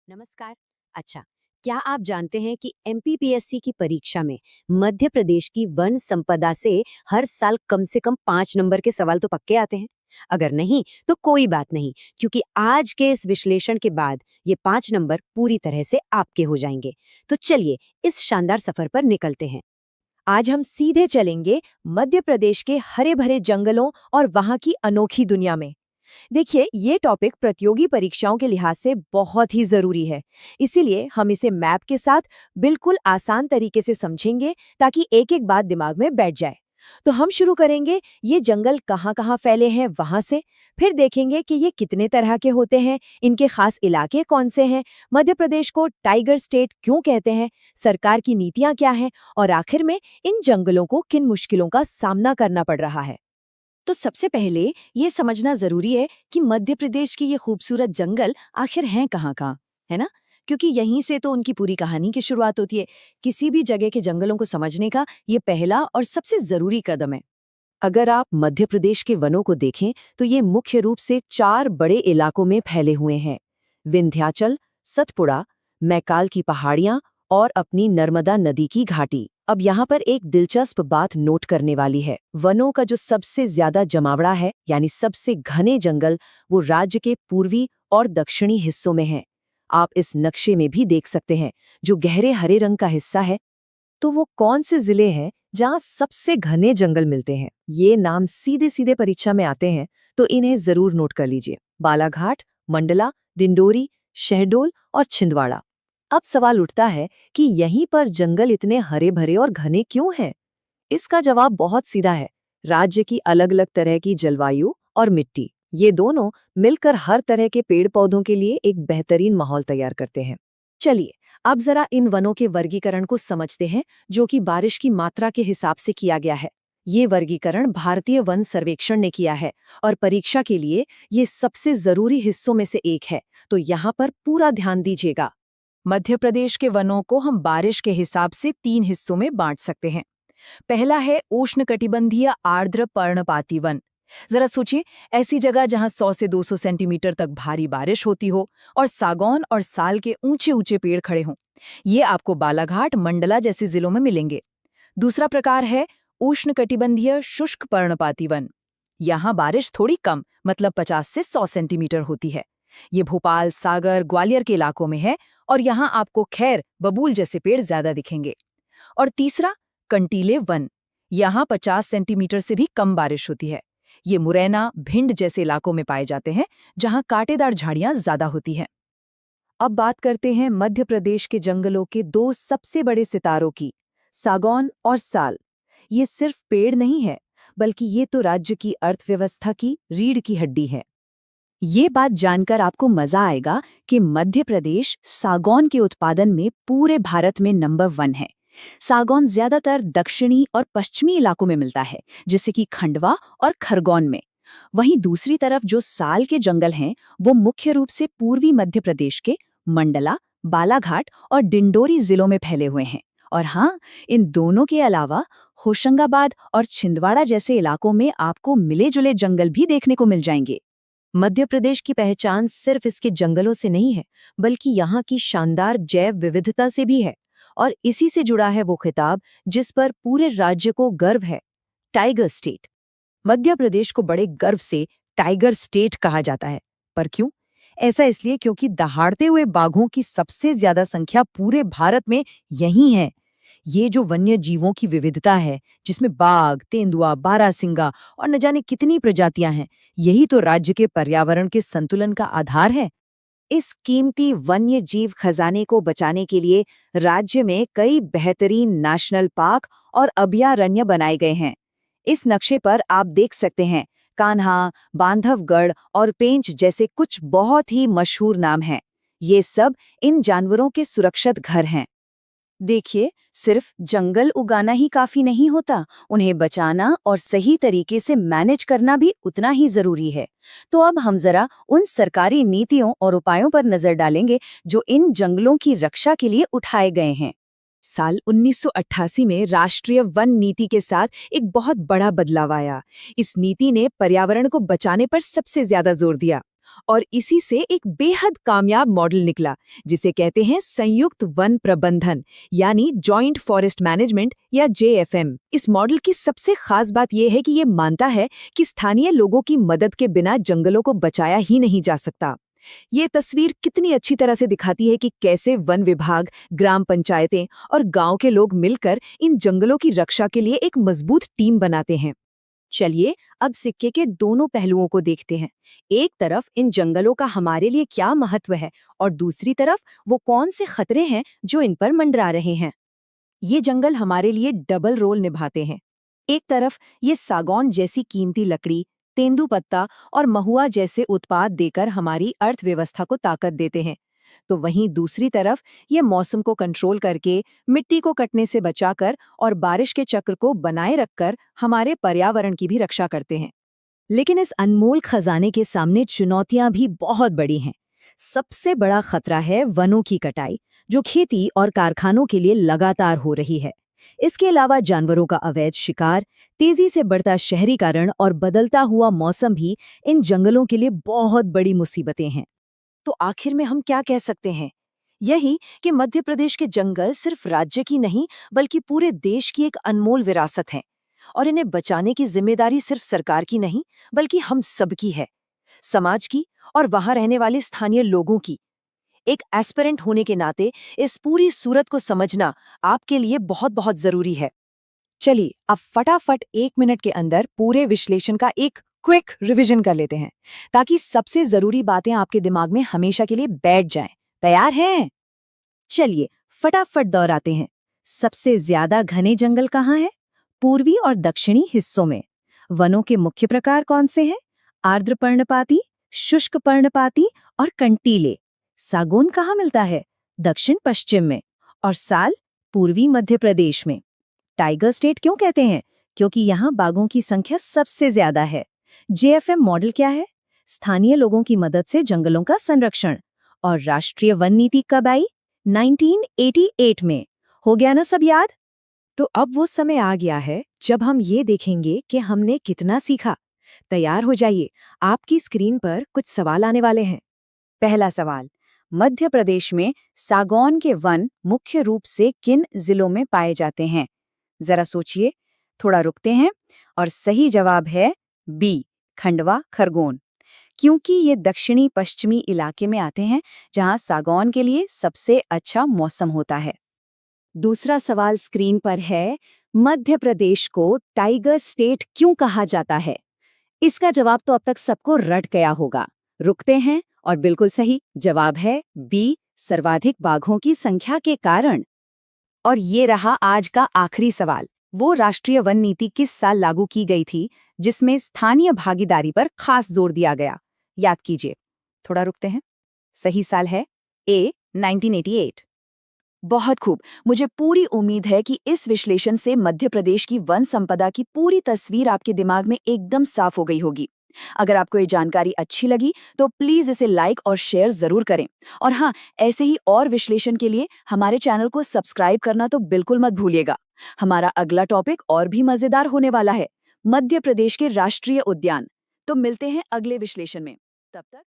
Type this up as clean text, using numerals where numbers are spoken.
नमस्कार। अच्छा, क्या आप जानते हैं कि एमपीपीएससी की परीक्षा में मध्य प्रदेश की वन संपदा से हर साल कम से कम 5 नंबर के सवाल तो पक्के आते हैं। अगर नहीं तो कोई बात नहीं, क्योंकि आज के इस विश्लेषण के बाद ये 5 नंबर पूरी तरह से आपके हो जाएंगे। तो चलिए इस शानदार सफर पर निकलते हैं। आज हम सीधे चलेंगे मध्य प्रदेश के हरे भरे जंगलों और वहां की अनोखी दुनिया में। देखिए, ये टॉपिक प्रतियोगी परीक्षाओं के लिहाज से बहुत ही जरूरी है। इसीलिए हम इसे मैप के साथ बिल्कुल आसान तरीके से समझेंगे ताकि एक एक बात दिमाग में बैठ जाए। तो हम शुरू करेंगे ये जंगल कहाँ कहाँ फैले हैं वहां से। फिर देखेंगे कि ये कितने तरह के होते हैं, इनके खास इलाके कौन से हैं, मध्य प्रदेश को टाइगर स्टेट क्यों कहते हैं, सरकार की नीतियां क्या हैं, और आखिर में इन जंगलों को किन मुश्किलों का सामना करना पड़ रहा है। तो सबसे पहले ये समझना जरूरी है कि मध्य प्रदेश के ये खूबसूरत जंगल आखिर हैं कहाँ-कहाँ, है ना? क्योंकि यहीं से तो उनकी पूरी कहानी की शुरुआत होती है। किसी भी जगह के जंगलों को समझने का ये पहला और सबसे जरूरी कदम है। अगर आप मध्य प्रदेश के वनों को देखें तो ये मुख्य रूप से 4 बड़े इलाकों में फैले हुए हैं: विंध्याचल, सतपुड़ा, मैकाल की पहाड़ियां और अपनी नर्मदा नदी की घाटी। अब यहाँ पर एक दिलचस्प बात नोट करने वाली है। वनों का जो सबसे ज्यादा जमावड़ा है, यानी सबसे घने जंगल, वो राज्य के पूर्वी और दक्षिणी हिस्सों में है। आप इस नक्शे में भी देख सकते हैं। जो गहरे हरे रंग का हिस्सा है, तो वो कौन से जिले हैं जहां सबसे घने जंगल मिलते हैं? ये नाम सीधे सीधे परीक्षा में आते हैं, तो इन्हें जरूर नोट कर लीजिए: बालाघाट, मंडला, डिंडोरी, शहडोल और छिंदवाड़ा। अब सवाल उठता है कि यहीं पर जंगल इतने हरे भरे और घने क्यों हैं? इसका जवाब बहुत सीधा है। राज्य की अलग अलग तरह की जलवायु और मिट्टी, ये दोनों मिलकर हर तरह के पेड़ पौधों के लिए एक बेहतरीन माहौल तैयार करते हैं। चलिए, अब जरा इन वनों के वर्गीकरण को समझते हैं, जो कि बारिश की मात्रा के हिसाब से किया गया है। ये वर्गीकरण भारतीय वन सर्वेक्षण ने किया है और परीक्षा के लिए ये सबसे जरूरी हिस्सों में से एक है। तो यहाँ पर पूरा ध्यान दीजिएगा। मध्य प्रदेश के वनों को हम बारिश के हिसाब से 3 हिस्सों में बांट सकते हैं। पहला है उष्णकटिबंधीय आर्द्र पर्णपाती वन। जरा सोचिए, ऐसी जगह जहां 100 से 200 सेंटीमीटर तक भारी बारिश होती हो और सागौन और साल के ऊंचे ऊंचे पेड़ खड़े हों। ये आपको बालाघाट, मंडला जैसे जिलों में मिलेंगे। दूसरा प्रकार है उष्णकटिबंधीय शुष्क पर्णपाती वन। यहाँ बारिश थोड़ी कम, मतलब 50 से 100 सेंटीमीटर होती है। ये भोपाल, सागर, ग्वालियर के इलाकों में है और यहाँ आपको खैर, बबूल जैसे पेड़ ज्यादा दिखेंगे। और तीसरा, कंटीले वन। यहाँ 50 सेंटीमीटर से भी कम बारिश होती है। ये मुरैना, भिंड जैसे इलाकों में पाए जाते हैं, जहाँ कांटेदार झाड़ियां ज्यादा होती हैं। अब बात करते हैं मध्य प्रदेश के जंगलों के 2 सबसे बड़े सितारों की, सागौन और साल। ये सिर्फ पेड़ नहीं है, बल्कि ये तो राज्य की अर्थव्यवस्था की रीढ़ की हड्डी है। ये बात जानकर आपको मजा आएगा कि मध्य प्रदेश सागौन के उत्पादन में पूरे भारत में नंबर 1 है। सागौन ज्यादातर दक्षिणी और पश्चिमी इलाकों में मिलता है, जैसे कि खंडवा और खरगोन में। वहीं दूसरी तरफ जो साल के जंगल हैं, वो मुख्य रूप से पूर्वी मध्य प्रदेश के मंडला, बालाघाट और डिंडोरी जिलों में फैले हुए हैं। और हाँ, इन दोनों के अलावा होशंगाबाद और छिंदवाड़ा जैसे इलाकों में आपको मिले जुले जंगल भी देखने को मिल जाएंगे। मध्य प्रदेश की पहचान सिर्फ इसके जंगलों से नहीं है, बल्कि यहाँ की शानदार जैव विविधता से भी है। और इसी से जुड़ा है वो खिताब जिस पर पूरे राज्य को गर्व है, टाइगर स्टेट। मध्य प्रदेश को बड़े गर्व से टाइगर स्टेट कहा जाता है। पर क्यों? ऐसा इसलिए क्योंकि दहाड़ते हुए बाघों की सबसे ज्यादा संख्या पूरे भारत में यही है। ये जो वन्य जीवों की विविधता है, जिसमें बाघ, तेंदुआ, बारहसिंगा और न जाने कितनी प्रजातियां हैं, यही तो राज्य के पर्यावरण के संतुलन का आधार है। इस कीमती वन्य जीव खजाने को बचाने के लिए राज्य में कई बेहतरीन नेशनल पार्क और अभयारण्य बनाए गए हैं। इस नक्शे पर आप देख सकते हैं, कान्हा, बांधवगढ़ और पेंच जैसे कुछ बहुत ही मशहूर नाम हैं। ये सब इन जानवरों के सुरक्षित घर हैं। देखिए, सिर्फ जंगल उगाना ही काफी नहीं होता, उन्हें बचाना और सही तरीके से मैनेज करना भी उतना ही जरूरी है। तो अब हम जरा उन सरकारी नीतियों और उपायों पर नजर डालेंगे जो इन जंगलों की रक्षा के लिए उठाए गए हैं। साल 1988 में राष्ट्रीय वन नीति के साथ एक बहुत बड़ा बदलाव आया। इस नीति ने पर्यावरण को बचाने पर सबसे ज्यादा जोर दिया और इसी से एक बेहद कामयाब मॉडल निकला जिसे कहते हैं संयुक्त वन प्रबंधन यानी जॉइंट फॉरेस्ट मैनेजमेंट या जेएफएम। इस मॉडल की सबसे खास बात यह है कि ये मानता है कि स्थानीय लोगों की मदद के बिना जंगलों को बचाया ही नहीं जा सकता। ये तस्वीर कितनी अच्छी तरह से दिखाती है कि कैसे वन विभाग, ग्राम पंचायतें और गांव के लोग मिलकर इन जंगलों की रक्षा के लिए एक मजबूत टीम बनाते हैं। चलिए अब सिक्के के दोनों पहलुओं को देखते हैं। एक तरफ इन जंगलों का हमारे लिए क्या महत्व है और दूसरी तरफ वो कौन से खतरे हैं जो इन पर मंडरा रहे हैं। ये जंगल हमारे लिए डबल रोल निभाते हैं। एक तरफ ये सागौन जैसी कीमती लकड़ी, तेंदुपत्ता और महुआ जैसे उत्पाद देकर हमारी अर्थव्यवस्था को ताकत देते हैं, तो वहीं दूसरी तरफ ये मौसम को कंट्रोल करके, मिट्टी को कटने से बचाकर और बारिश के चक्र को बनाए रखकर हमारे पर्यावरण की भी रक्षा करते हैं। लेकिन इस अनमोल खजाने के सामने चुनौतियां भी बहुत बड़ी हैं। सबसे बड़ा खतरा है वनों की कटाई, जो खेती और कारखानों के लिए लगातार हो रही है। इसके अलावा जानवरों का अवैध शिकार, तेजी से बढ़ता शहरीकरण और बदलता हुआ मौसम भी इन जंगलों के लिए बहुत बड़ी मुसीबतें हैं। तो आखिर में हम क्या कह सकते हैं? यही कि मध्य प्रदेश के जंगल सिर्फ राज्य की नहीं बल्कि पूरे देश की एक अनमोल विरासत है और इन्हें बचाने की जिम्मेदारी सिर्फ सरकार की नहीं बल्कि हम सबकी है, समाज की और वहां रहने वाले स्थानीय लोगों की। एक एस्पिरेंट होने के नाते इस पूरी सूरत को समझना आपके लिए बहुत बहुत जरूरी है। चलिए अब फटाफट 1 मिनट के अंदर पूरे विश्लेषण का एक क्विक रिवीजन कर लेते हैं ताकि सबसे जरूरी बातें आपके दिमाग में हमेशा के लिए बैठ जाएं। तैयार हैं? चलिए फटाफट दोहराते हैं। सबसे ज्यादा घने जंगल कहाँ हैं? पूर्वी और दक्षिणी हिस्सों में। वनों के मुख्य प्रकार कौन से हैं? आर्द्र पर्णपाती, शुष्क पर्णपाती और कंटीले। सागौन कहाँ मिलता है? दक्षिण पश्चिम में। और साल? पूर्वी मध्य प्रदेश में। टाइगर स्टेट क्यों कहते हैं? क्योंकि यहाँ बाघों की संख्या सबसे ज्यादा है। जेएफएम मॉडल क्या है? स्थानीय लोगों की मदद से जंगलों का संरक्षण। और राष्ट्रीय वन नीति कब आई? 1988 में। हो गया ना सब याद? तो अब वो समय आ गया है जब हम ये देखेंगे कि हमने कितना सीखा। तैयार हो जाइए, आपकी स्क्रीन पर कुछ सवाल आने वाले हैं। पहला सवाल, मध्य प्रदेश में सागौन के वन मुख्य रूप से किन जिलों में पाए जाते हैं? जरा सोचिए, थोड़ा रुकते हैं और सही जवाब है बी, खंडवा खरगोन, क्योंकि ये दक्षिणी पश्चिमी इलाके में आते हैं जहां सागौन के लिए सबसे अच्छा मौसम होता है। दूसरा सवाल स्क्रीन पर है, मध्य प्रदेश को टाइगर स्टेट क्यों कहा जाता है? इसका जवाब तो अब तक सबको रट गया होगा। रुकते हैं और बिल्कुल सही जवाब है बी, सर्वाधिक बाघों की संख्या के कारण। और ये रहा आज का आखिरी सवाल, वो राष्ट्रीय वन नीति किस साल लागू की गई थी जिसमें स्थानीय भागीदारी पर खास जोर दिया गया? याद कीजिए, थोड़ा रुकते हैं। सही साल है ए, 1988। बहुत खूब। मुझे पूरी उम्मीद है कि इस विश्लेषण से मध्य प्रदेश की वन संपदा की पूरी तस्वीर आपके दिमाग में एकदम साफ हो गई होगी। अगर आपको ये जानकारी अच्छी लगी तो प्लीज इसे लाइक और शेयर जरूर करें। और हाँ, ऐसे ही और विश्लेषण के लिए हमारे चैनल को सब्सक्राइब करना तो बिल्कुल मत भूलिएगा। हमारा अगला टॉपिक और भी मजेदार होने वाला है, मध्य प्रदेश के राष्ट्रीय उद्यान। तो मिलते हैं अगले विश्लेषण में। तब तक